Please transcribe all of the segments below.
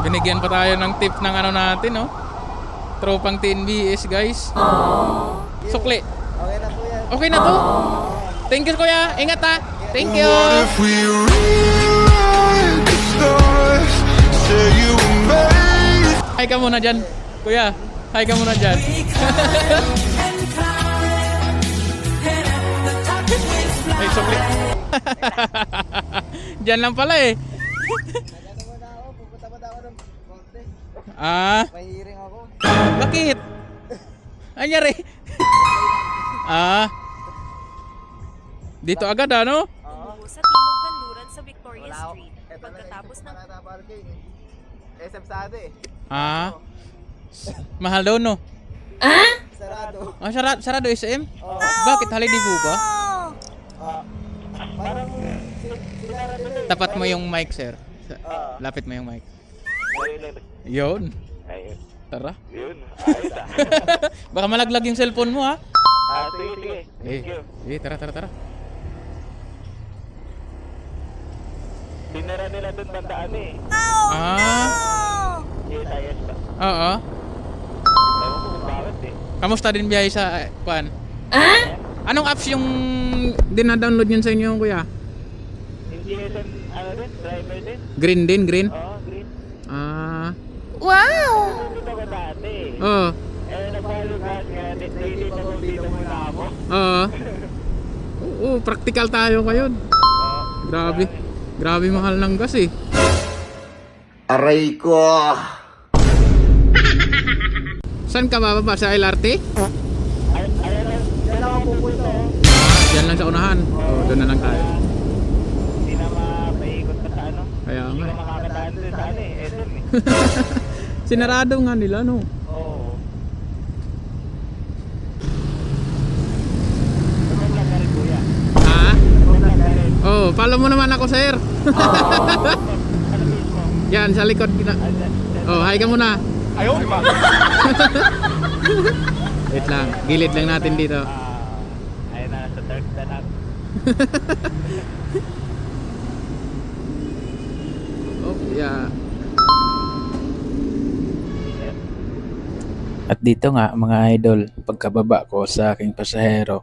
Binigyan pa tayo ng tip ng ano natin, no? Tropang TNBS, guys. Sukli. Okay na po yan. Okay na to. Thank you, kuya. Ingat ha. Thank you. What if we rewrite the stars? Say you were made. Hi ka muna dyan. Kuya, hi ka muna dyan. Ay, sukli. Dyan lang pala eh. Nagano muna ako, pupunta pa ako ng konti. Ah, May hearing ako. bakit? Anyari? Ah, dito agad ano? Tumubo sa Timog Kanluran sa Victoria Wala ako. Street. Eto na Pagkatapos yung ng parking. SM Sade eh. Ah, mahal daw no? Sarado. Ah, sarado SM? Oo. Bakit holiday po ba? Parang sinara nila eh. Tapat mo yung mic, sir. Lapit mo yung mic. Yun. Ayun. Tara. Yun. Ayos ah. Baka malaglag yung cellphone mo ha. Sige, sige. Thank you. Tara. Dinara nila doon bandaan eh. Ah, USIS ba? oo. Ewan ko kung bakit eh. Kamusta din biyahe sa kuan? Anong apps yung dina-download yun sa inyo, kuya? Yung GSM, ano din? Driver din? Green din, green? Oo, green. Ah, Dito ko dati eh. oo. Nag-follow ka nga. Daily na dito muna ako. Oo. Oo, practical tayo ngayon. Grabe. Grabe mahal ng gas eh. Aray ko. Saan ka bababa? Sa LRT? Ayan lang. Diyan ako pupunta oh. Diyan lang sa unahan. Oo, doon na lang tayo. Hindi na mapaikot pa sa ano. Kaya Hindi nga ko eh. makakataan doon sa ano eh. SM eh. Sinarado nga nila, no? Oo. Tumong lang ka rin kuya. Ha? Tumong lang ka rin. Oh, follow mo naman ako, sir. Ano mismo? Yan, sa likod. Oh, hi ka muna. Ayaw, di ba? Wait lang. Gilid lang natin dito. Ayun na, sa third na lang. Oh, yeah. At dito nga mga idol, pagkababa ko sa aking pasahero,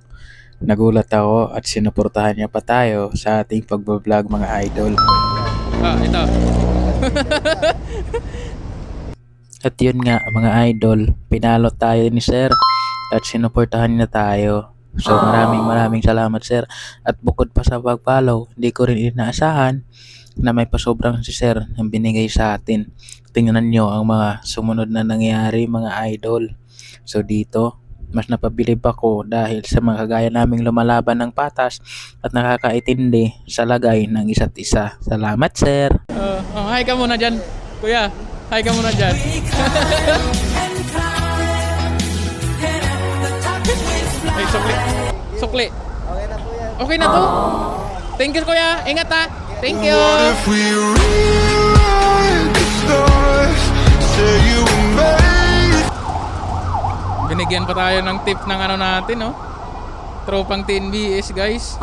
nagulat ako at sinuportahan niya pa tayo sa ating pagbablog mga idol. Ah, ito. At yun nga mga idol, pinalo tayo ni sir at sinuportahan niya tayo. So maraming salamat sir. At bukod pa sa pag-follow, hindi ko rin inaasahan na may pasobrang si sir ang binigay sa atin. Tingnan nyo ang mga sumunod na nangyari mga idol. So dito, mas napabilib ako dahil sa mga kagaya naming lumalaban ng patas at nakakaintindi sa lagay ng isa't isa. Salamat sir! Oh, hi ka muna dyan. Kuya, hi ka muna dyan. Ay, sukli. Sukli. Okay na po yan. Okay na to. Thank you, kuya. Ingat ha. Thank you. What if we rewrite the stars? Say you were made. Binigyan pa tayo ng tip ng ano natin, no? Tropang TNBS, guys.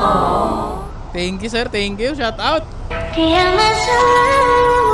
Thank you, sir. Thank you. Shout out. Kaya masarap